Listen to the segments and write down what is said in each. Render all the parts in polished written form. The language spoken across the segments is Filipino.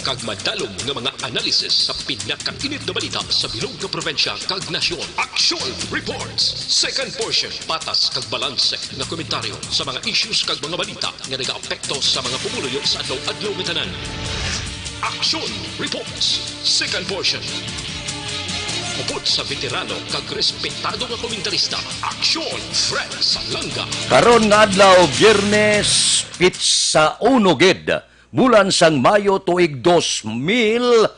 kag madalom nga mga analisis sa pinakainit na balita sa bilog nga probinsya kag nasyon. Action Reports. Second portion, patas kag balanse nga komentaryo sa mga issues kag mga balita nga nagaapekto sa mga pumuluyo sa adlaw-adlaw nga tanan. Action Reports. Second portion. Upod sa veterano kag respetado nga komentarista. Action Fred Salanga. Karon nga adlaw Biyernes pitsa uno gid bulan sang Mayo tuig 2020.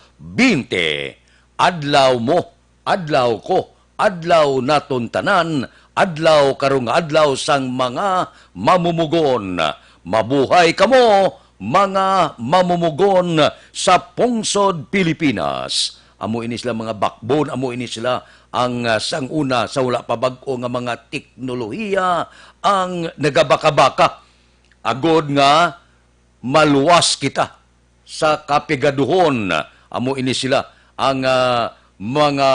Adlaw mo, adlaw ko, adlaw naton tanan, adlaw karong adlaw sang mga mamumugon. Mabuhay kamo mga mamumugon sa pungsod Pilipinas. Amo ini sila mga backbone, amo ini sila ang sanguna sa wala pa bag-o nga mga teknolohiya ang nagabaka-baka. Agod nga maluwas kita sa kapigaduhon. Amo ini sila ang mga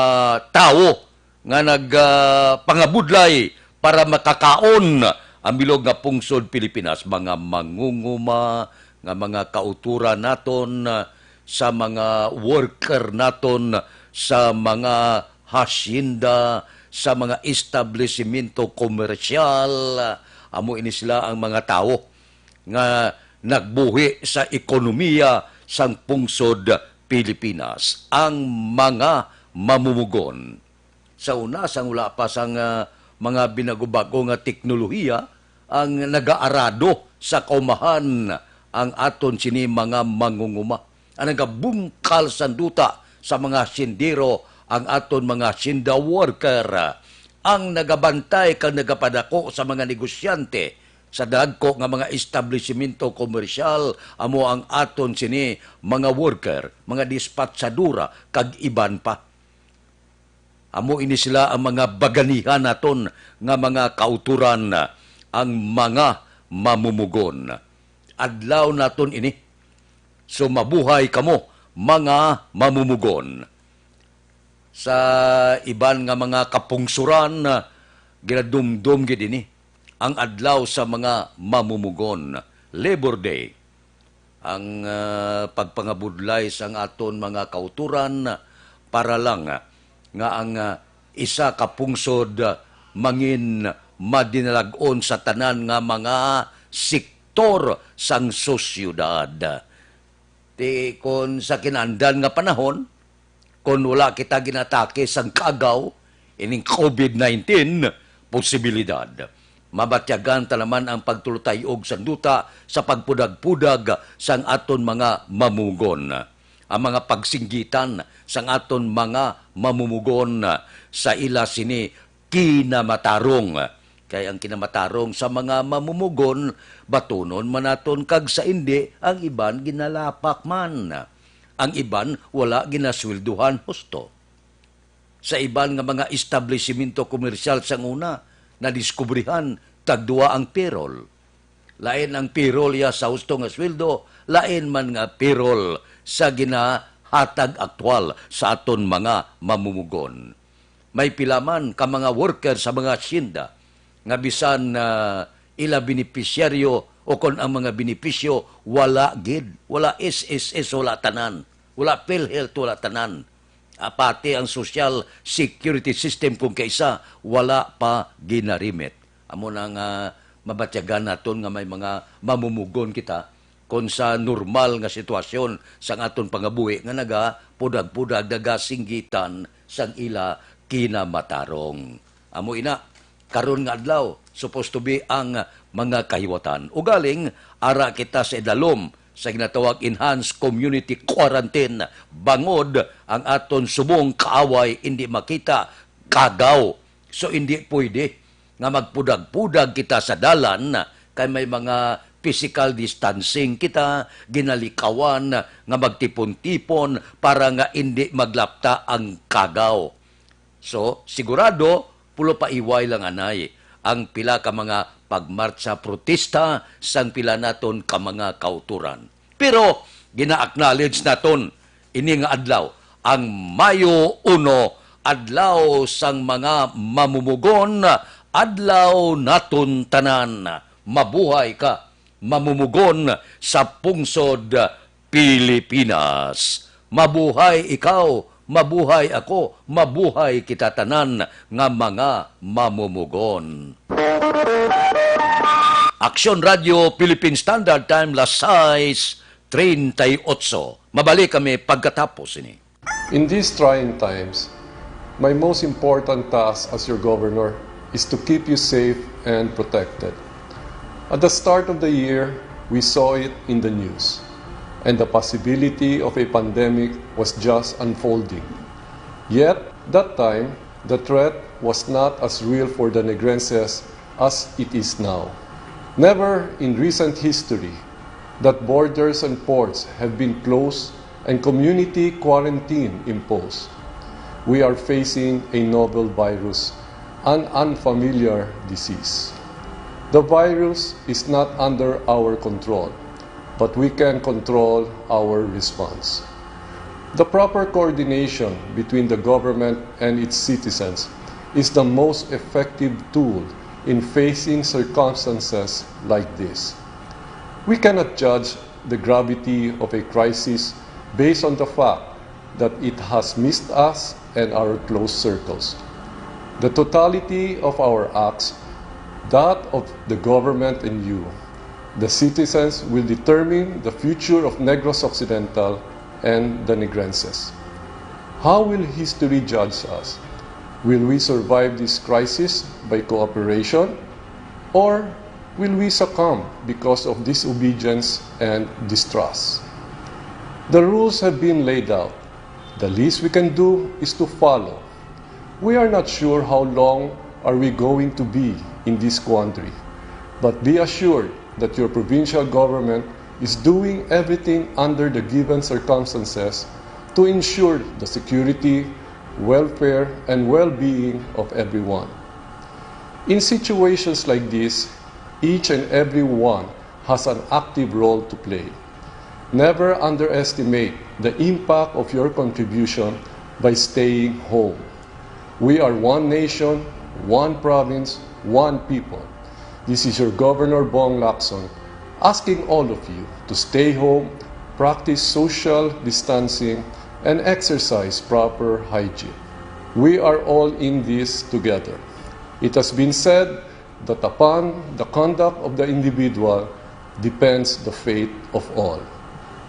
tao nga nagpangabudlay para makakaon ang bilog nga pungsod Pilipinas. Mga mangunguma, nga mga kauturan naton, sa mga worker naton, sa mga hasyenda, sa mga establishmento komersyal. Amo ini sila ang mga tao nga nagbuhi sa ekonomiya sang pungsod Pilipinas, ang mga mamumugon. Sa una, sang wala pa sang mga binagubago nga teknolohiya, ang nagaarado sa kaumahan ang aton sini mga mangunguma. Ang nagabungkal sanduta sa mga sindiro, ang aton mga sinda worker, ang nagabantay kang nagapadako sa mga negosyante, sa dagko nga mga establishmento komersyal, amo ang aton sini mga worker, mga dispatsadura, kag iban pa. Amo ini sila ang mga baganihan naton nga mga kauturan, ang mga mamumugon. Adlaw naton ini. So mabuhay kamo mga mamumugon. Sa iban nga mga kapungsuran, ginadumdum gid ini ang adlaw sa mga mamumugon, Labor Day. Ang pagpangabudlay sang aton mga kauturan para lang nga ang isa ka pungsod mangin madinalag-on sa tanan nga mga sektor sang sosyudad. Ti kon sa kinandan nga panahon, kon wala kita ginatake sang kagaw, ining COVID-19 posibilidad. Mabatyagan ta naman ang pagtulutayog sanduta sa pagpudag-pudag sang aton mga mamumugon. Ang mga pagsinggitan sang aton mga mamumugon sa ila sini kinamatarong. Kaya ang kinamatarong sa mga mamumugon, batunon manaton kag sa indi, ang iban ginalapak man. Ang iban wala ginaswelduhan husto. Sa iban nga mga establishmento komersyal sang una, nadiskubrihan tagduwa ang payroll. Lain ang payroll ya sa husto nga sweldo, lain man nga payroll sa ginahatag aktwal sa aton mga mamumugon. May pilaman ka mga worker sa mga asyenda nga bisan ila benepisyaryo o kon ang mga benepisyo wala gid, wala SSS, wala tanan, wala PhilHealth, wala tanan. Pati ang social security system kung kaisa wala pa ginarimit. Amo nang mabatyagan naton nga may mga mamumugon kita kung sa normal nga sitwasyon sang aton pangabuhi nga naga pudag-pudag daga singgitan sang ila kinamatarong. Amo ina karon nga adlaw supposed to be ang mga kahiwatan. Ugaling ara kita sa idalom sa ginatawag enhanced community quarantine, bangod ang aton subong kaaway hindi makita kagaw. So hindi pwede nga magpudag-pudag kita sa dalan kay may mga physical distancing kita, ginalikawan nga magtipon-tipon para nga hindi maglapta ang kagaw. So sigurado pulo pa iway lang anay ang pila ka mga pagmarcha protesta sang pila naton ka mga kauturan. Pero gina-acknowledge naton ini nga adlaw ang Mayo 1, adlaw sang mga mamumugon, adlaw naton tanan. Mabuhay ka, mamumugon sa pungsod Pilipinas. Mabuhay ikaw, mabuhay ako, mabuhay kita tanan nga mga mamumugon. Aksyon Radio Philippine Standard Time, las 6:38. Mabalik kami pagkatapos ini. In these trying times, my most important task as your governor is to keep you safe and protected. At the start of the year, we saw it in the news, and the possibility of a pandemic was just unfolding. Yet, that time, the threat was not as real for the Negrenses as it is now. Never in recent history that borders and ports have been closed and community quarantine imposed. We are facing a novel virus, an unfamiliar disease. The virus is not under our control, but we can control our response. The proper coordination between the government and its citizens is the most effective tool in facing circumstances like this. We cannot judge the gravity of a crisis based on the fact that it has missed us and our close circles. The totality of our acts, that of the government and you, the citizens, will determine the future of Negros Occidental and the Negrenses. How will history judge us? Will we survive this crisis by cooperation, or will we succumb because of disobedience and distrust? The rules have been laid out. The least we can do is to follow. We are not sure how long are we going to be in this quandary, but be assured that your provincial government is doing everything under the given circumstances to ensure the security, welfare, and well-being of everyone. In situations like this, each and every one has an active role to play. Never underestimate the impact of your contribution by staying home. We are one nation, one province, one people. This is your Governor Bong Lacson asking all of you to stay home, practice social distancing, and exercise proper hygiene. We are all in this together. It has been said that upon the conduct of the individual depends the fate of all.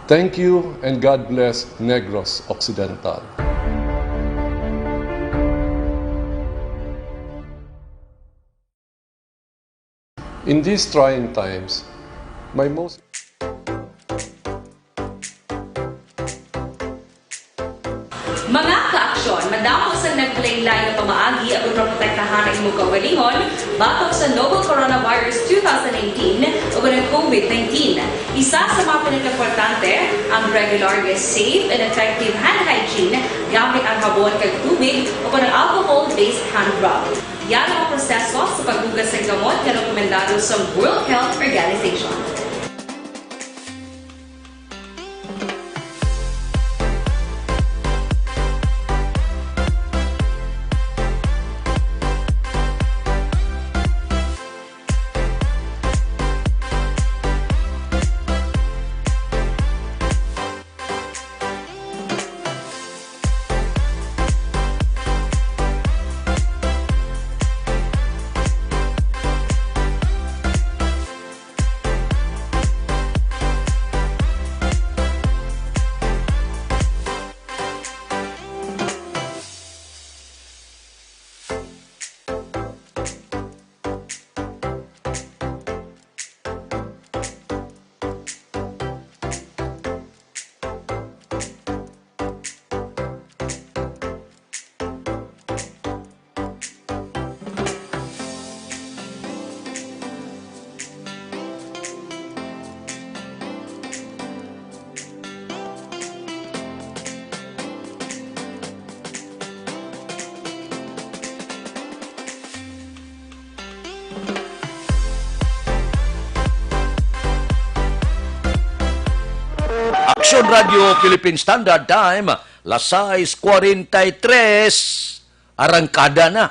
Thank you and God bless Negros Occidental. In these trying times, my most Mga kaaksyon, madamo sa naglaylay na pamaagi at protektahan ang imong kaugalingon batok sa novel coronavirus 2018 o ng COVID-19. Isa sa mga pinaka-importante ang regular, safe, and effective hand hygiene gamit ang habon kag tubig o ng alcohol-based hand rub. Yan ang proseso sa paghugas ng gamot na rekomendado sa World Health Organization. Aksyon Radio Philippine Standard Time, las 6:43, arangkada na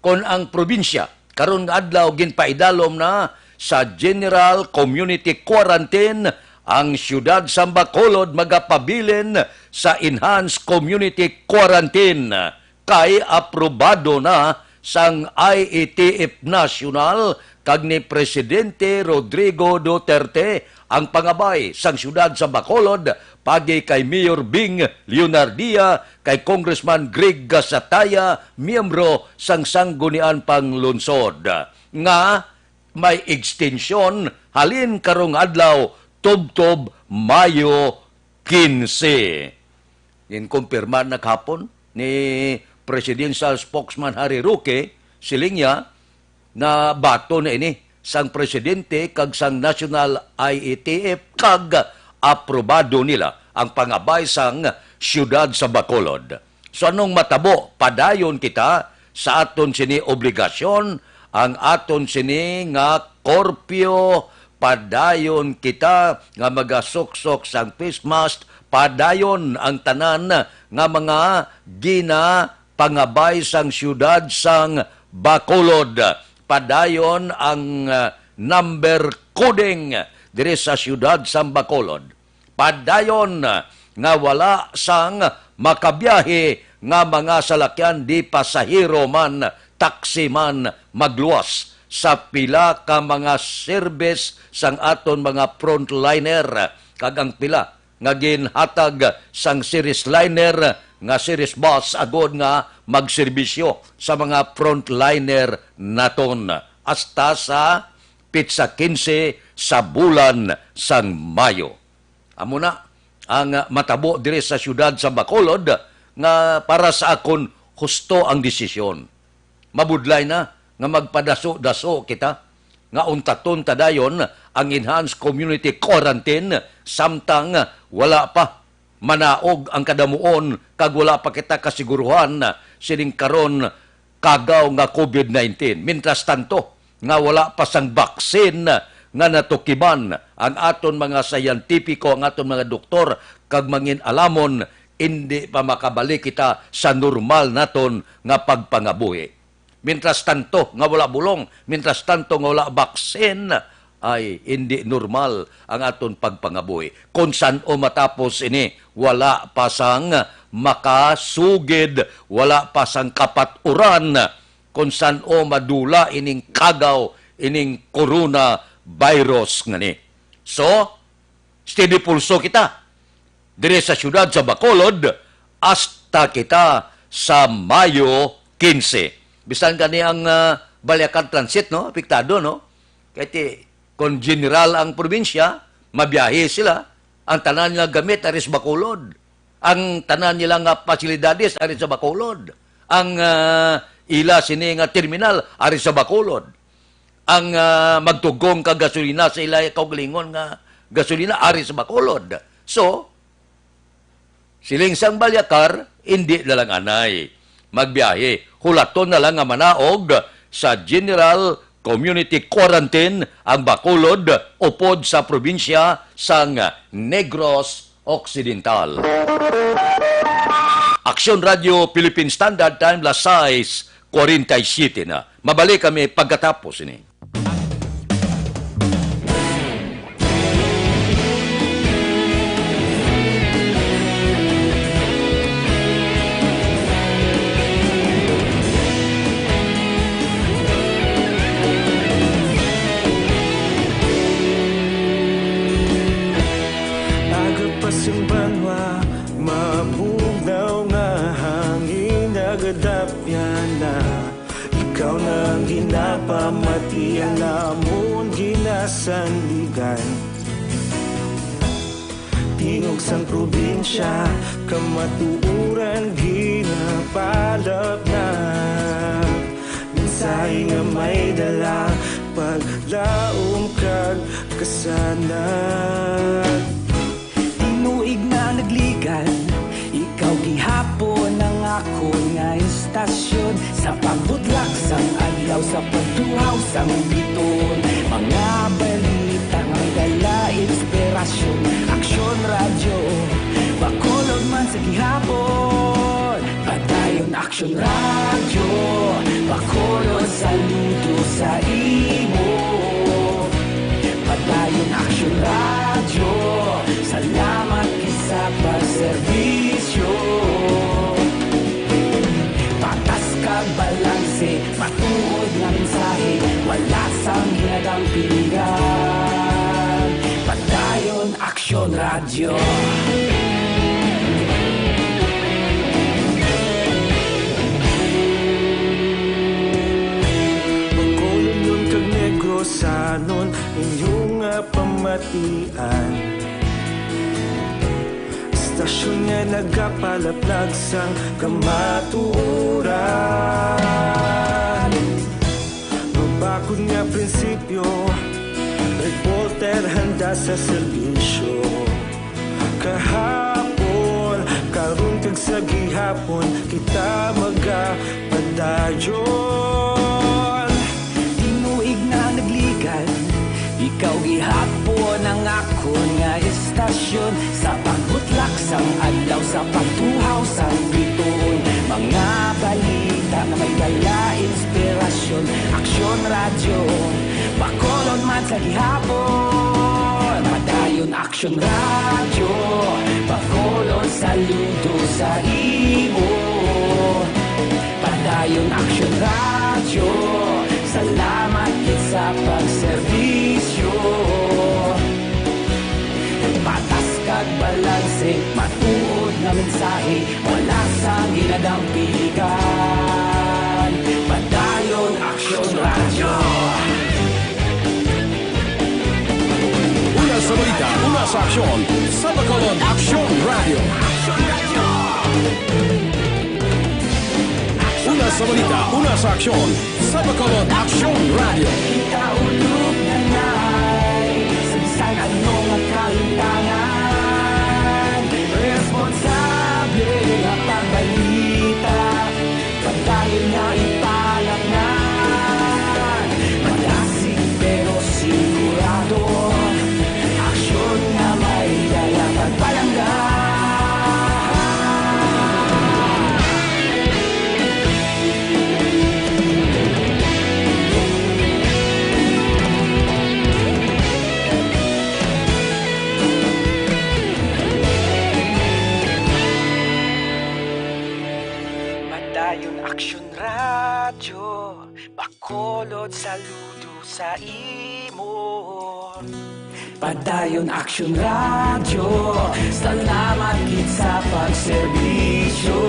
kon ang probinsya karon nga adlaw ginpaidalom na sa General Community Quarantine ang siyudad sa Bacolod magapabilin sa enhanced community quarantine kay aprobado na sang IETF National kag ni Presidente Rodrigo Duterte ang pangabay sang siyudad sa Bacolod pagi kay Mayor Bing Leonardia, kay Congressman Greg Gasataya, miyembro sang Sangguniang Panglungsod nga may extension halin karong adlaw tubtob Mayo 15. Inkumpirma na kahapon ni Presidential Spokesman Harry Roque silingya na bato na ini sang presidente kag sang National IETF kag aprobado nila ang pangabay sang siyudad sa Bacolod. So anong matabo? Padayon kita sa aton sini obligasyon, ang aton sini nga korpyo, padayon kita nga magasuksok sang face mask, padayon ang tanan nga mga gina pangabay sang siyudad sang Bacolod. Padayon ang number coding diri sa siyudad sang Bacolod. Padayon nga wala sang makabiyahe nga mga salakyan di pasahero man, taxi man magluwas sa pila ka mga service sang aton mga frontliner kag ang pila nga ginhatag sang series liner nga series bus agod nga magserbisyo sa mga frontliner naton hasta sa pitsa 15 sa bulan sang Mayo. Amo na ang matabo dire sa siyudad sa Bacolod nga para sa akon husto ang desisyon. Mabudlay na nga magpadaso-daso kita nga untaton tadayon ang enhanced community quarantine samtang wala pa manaog ang kadamuon kag wala pa kita kasiguruhan sining karon kagaw nga COVID-19. Mintras tanto nga wala pa sang baksin nga natukiban ang aton mga sayantipiko, ang aton mga doktor kag mangin alamon hindi pa makabalik kita sa normal naton nga pagpangabuhi. Mintras tanto nga wala bulong, mintras tanto nga wala baksin, ay hindi normal ang aton pagpangabuhi. Kung saan o matapos ini, wala pa sang makasugid, wala pa sang kapaturan, kung saan o madula ining kagaw, ining coronavirus nga ni. So, steady pulso kita. Dire sa siyudad sa Bacolod, hasta kita sa Mayo 15. Bisan kani ang Balyakan Transit, no? Apektado, no? Kaya kung general ang probinsya, mabiyahe sila. Ang tanan nila gamit ari sa Bacolod. Ang tanan nila nga pasilidades ari sa Bacolod. Ang ila sini nga terminal ari sa Bacolod. Ang magtugong ka gasolina sa ila kaugalingon nga gasolina ari sa Bacolod. So, siling sang Balyakar, hindi na lang anay magbiyahe. Hulaton na lang nga manaog sa General Community Quarantine ang Bacolod upod sa probinsya sang Negros Occidental. Aksyon Radio Philippine Standard Time las 6:47 na. Mabalik kami pagkatapos ini. Ikaw nang ginapamatian namon ginasandigan. Tingog sang probinsya kamatuuran ginapalap na. Minsay nga may dala paglaom kag kasanag. Tinuig na nagligan, ikaw gihapon ang ako nga istasyon sa pagbudlak sang adlaw sa pagtuhaw sang biton. Mga balita nga dala inspirasyon, Aksyon Radio Bacolod man sa gihapon. Padayon Aksyon Radio Bacolod, saludo sa imo. Padayon Aksyon Radio radyo. Magkulong kag negrosanon inyong pamatian. Istasyon nga nagapalaplag sang kamaturan. Magbakod nga prinsipyo, reporter handa sa serbisyo. Kahapon, karong kag sa gihapon, kita magapadayon. Tinuig na nagligan, ikaw gihapon ang akon nga istasyon. Sa pagbutlak sang adlaw, sa pagtuhaw sang bituon. Mga balita na may dala inspirasyon. Aksyon radyo, bakolon man sa gihapon. Padayon aksyon radyo, bakolon saludo sa imo. Padayon aksyon radyo, salamat kit sa pagserbisyo. Patas kag balanse, matuod na mensahe, wala sang ginadampigan. Padayon aksyon radyo. Una sa balita, una sa aksyon, sa Bacolod Aksyon Radio. Una sa balita, una sa aksyon, sa Bacolod Aksyon Radio. Ikaulog na na'y sa bisan anong kalintangan. Responsable nga pagbalita, pagdayon nga ipalaknan. Malasig pero sigurado, aksyon nga may dala pagpalanggan. Padayon aksyon radyo, bakolod saludo sa imo. Padayon aksyon radyo, salamat kit sa pagserbisyo.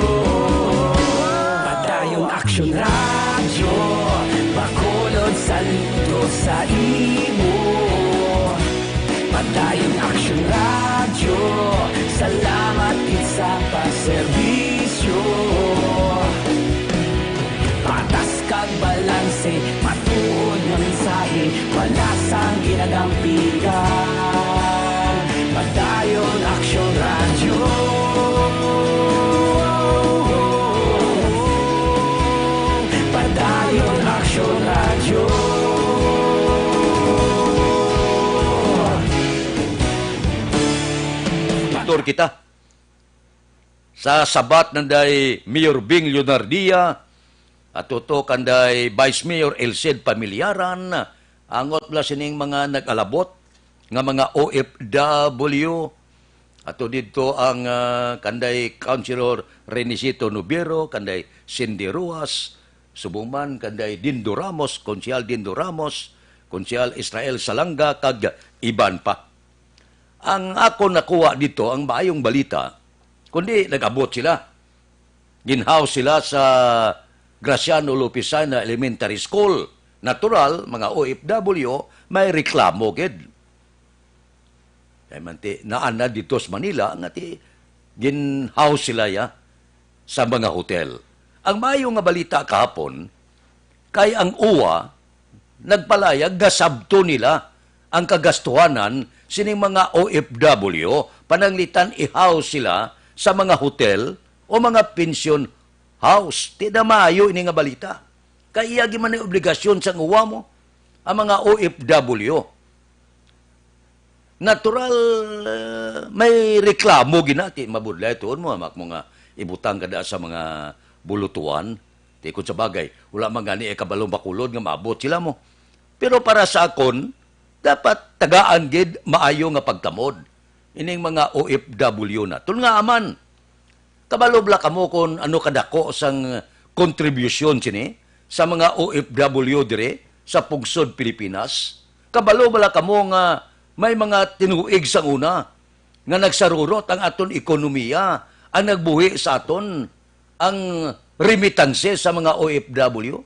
Padayon aksyon radyo, bakolod saludo sa imo. Padayon aksyon radyo, salamat kit sa pagserbisyo. Patas kag balanse, matuod nga mensahe, wala sang ginadampigan. Padayon aksyon radyo. Padayon aksyon radyo. Aktor kita. Sa sabat nanday Mayor Bing Leonardia at tuto kanday Vice Mayor Elced Pamilyaran, angot bla sining mga nag-alabot nga mga OFW. Ato dito ang kanday Councilor Renisito Nubiero, kanday Cindy Ruas, subong kanday Dindo Ramos, Konsyal Dindo Ramos, Konsyal Israel Salanga, kag iban pa. Ang ako nakuha dito, ang maayong balita, kundi nag-abot sila. Ginhouse sila sa Graciano Lopesana Elementary School. Natural, mga OFW, may reklamo, gid. Kaya man naana dito sa Manila, nga ginhouse sila ya, sa mga hotel. Ang maayong nga balita kahapon, kay ang UWA, nagpalayag, gasabto nila ang kagastuhanan sining mga OFW, pananglitan i-house sila sa mga hotel o mga pension house. Tida maayo ini nga balita. Kaya man ang obligasyon sa uwa mo, ang mga OFW. Natural, may reklamo ginati. Mabudlay tuon mo, amak mo nga ibutang kada sa mga bulutuan. Tikot sa bagay, wala man gani kabalong bakulod nga maabot sila mo. Pero para sa akon, dapat tagaan gid maayo nga pagtamod. Ining mga OFW na. Tun nga aman, kabalobla ka mo kung ano kadako sang kontribusyon sini sa mga OFW dire sa Pugsod, Pilipinas. Kabalobla ka mo nga may mga tinuig sang una nga nagsarurot ang aton ekonomiya, ang nagbuhi sa aton ang remittances sa mga OFW.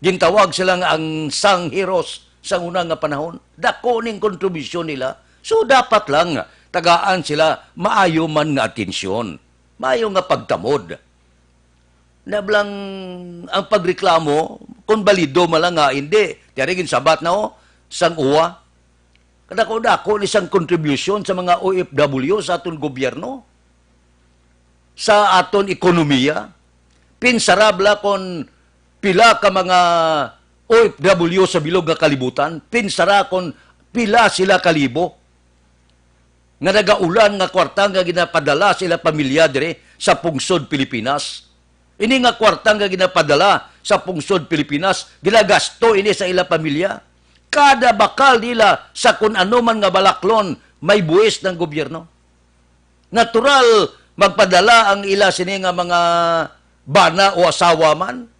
Gintawag silang ang sangheroes sa unang nga panahon. Dako ning kontribusyon nila. So dapat lang tagaan sila maayo man nga atensyon, maayo nga pagtamod. Nablang ang pagreklamo kung balido man nga hindi. Tiyarigin sabat na sang uwa. Kadako-dako ni isang kontribusyon sa mga OFW sa aton gobyerno, sa aton ekonomiya. Pinsarabla kon pila ka mga OFW sa bilog nga kalibutan, pinsara kon pila sila kalibo nga nagaulan nga kwarta nga ginapadala sila pamilya dire sa pungsod Pilipinas. Ini nga kwarta nga ginapadala sa pungsod Pilipinas, ginagasto ini sa ila pamilya. Kada bakal nila sa kung ano man nga balaklon may buwis ng gobyerno. Natural magpadala ang ila sini nga mga bana o asawa man.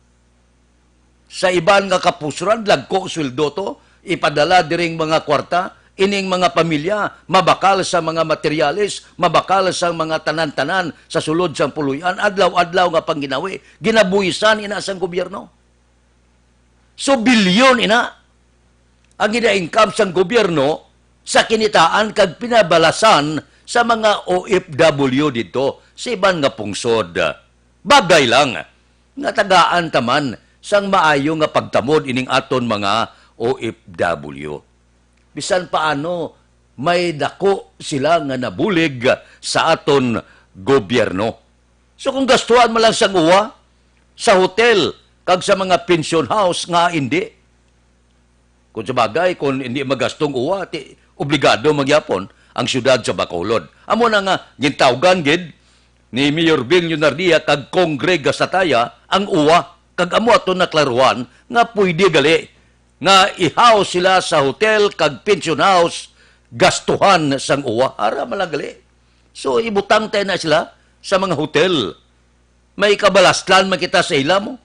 Sa iban nga kapusuran, lagko sweldo to, ipadala diring mga kwarta, ining mga pamilya, mabakal sa mga materyales, mabakal sa mga tanan-tanan sa sulod sang puluyan, adlaw-adlaw nga pangginawi, ginabuhisan ina sang gobyerno. So, bilyon ina ang gina-income sang gobyerno sa kinitaan kag pinabalasan sa mga OFW dito sa iban nga pungsod. Bagay lang nga tagaan taman sang maayo nga pagtamod ining aton mga OFW. Bisan paano may dako sila nga nabulig sa aton gobyerno. So kung gastuhan mo lang sang uwa, sa hotel, kag sa mga pension house nga hindi. Kung sa bagay, kung hindi magastong uwa, obligado magyapon ang syudad sa Bacolod. Amo na nga, gintawgan gid ni Mayor Bing Yunardia kag Kongre Gasataya ang uwa. Kag amo ato naklaruan nga pwede gali nga i-house sila sa hotel kag pension house gastuhan sang uwa ara malagali. So ibutang tayo na sila sa mga hotel. May kabalastlan man kita sa ila mo.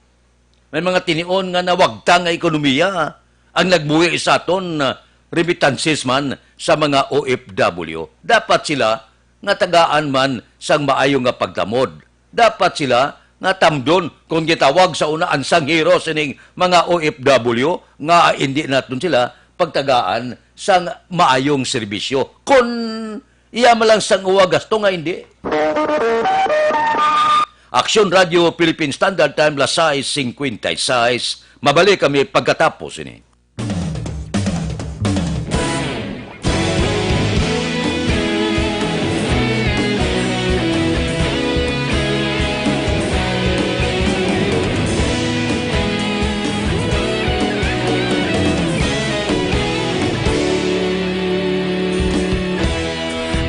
May mga tinion nga nawagtang nga ekonomiya ang nagbuhi sa aton remittances man sa mga OFW. Dapat sila nga tagaan man sang maayo nga pagtamod. Dapat sila nga tamdon kung gitawag sa una ang sangheroes ining mga OFW nga hindi naton sila pagtagaan sang maayong serbisyo. Kung iya malang sang uwa gasto nga hindi. Aksyon Radio Philippine Standard Time, las 6:56. Mabalik kami pagkatapos ini.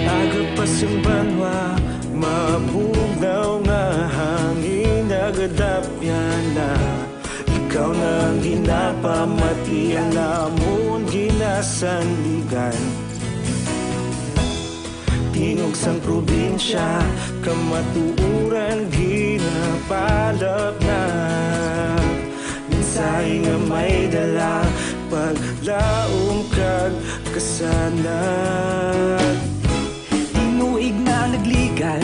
Agapasang banwa, mabugaw nga hangin nagadapyan na. Ikaw nang ginapamatian namon ginasandigan. Tinog sang probinsya, kamatuuran ginapalap na. Minsay nga may dala, paglaom kag kasanag. Tinuig na nagligan,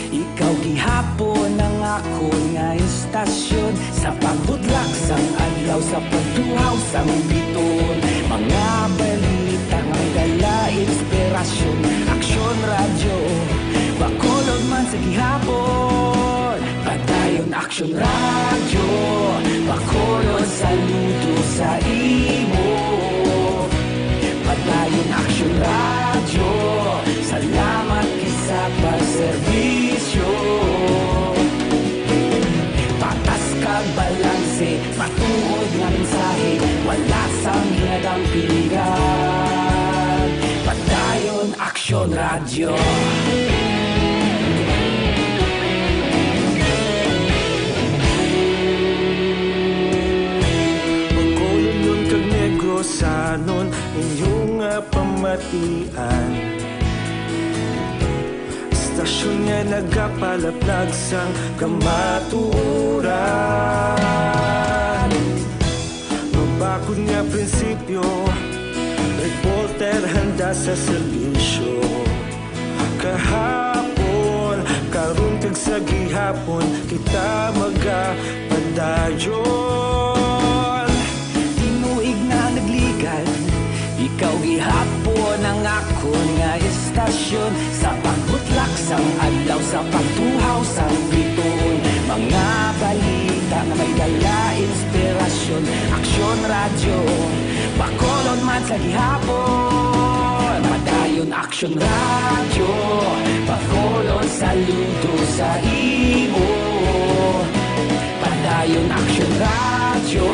ikaw gihapon ang ako nga istasyon. Sa pagbudlak sang adlaw, sa pagtuhaw sang biton. Mga balita nga dala inspirasyon. Aksyon radyo, Bacolod man sa gihapon. Padayon aksyon radyo, Bacolod saludo sa imo. Padayon aksyon radyo, salamat kisa pagserbisyo. Patas kag balanse, matuod nga mensahe, wala sang hinadang piligan. Padayon aksyon radyo. Bacolod kag Negrosanon, inyong pamatian. Istasyon nga nagapalaplag sang kamaturan. Mabakod nga prinsipyo, reporter handa sa serbisyo. kahapon karong tag sa gihapon kita magapadayon. Tinuig na nagligan, ikaw gihapon ang akon nga istasyon. Sa pagbutlak sang adlaw, sa pagtuhaw sang bituon, mga balita nga may dala inspirasyon. Aksyon radyo, bakolon man sa gihapon. Madayon Aksyon radyo, bakolon saludo sa imo. Padayon Aksyon radyo,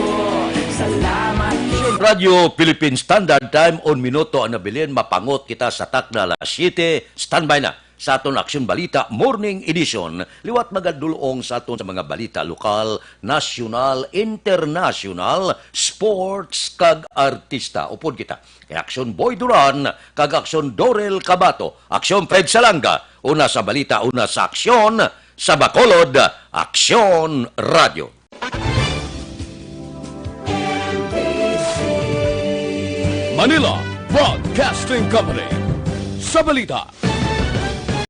salamat. Radio Philippine Standard Time on minuto ang nabilin, mapangot kita sa takna alas 7. Standby na sa aton Aksyon Balita Morning Edition. Liwat magadulong sa aton sa mga balita lokal, nasyonal, international, sports kag artista. Upod kita kay Aksyon Boy Duran kag Aksyon Dorel Cabato, Aksyon Fred Salanga, una sa balita, una sa aksyon, sa Bacolod, Aksyon Radio. Manila Broadcasting Company sa balita.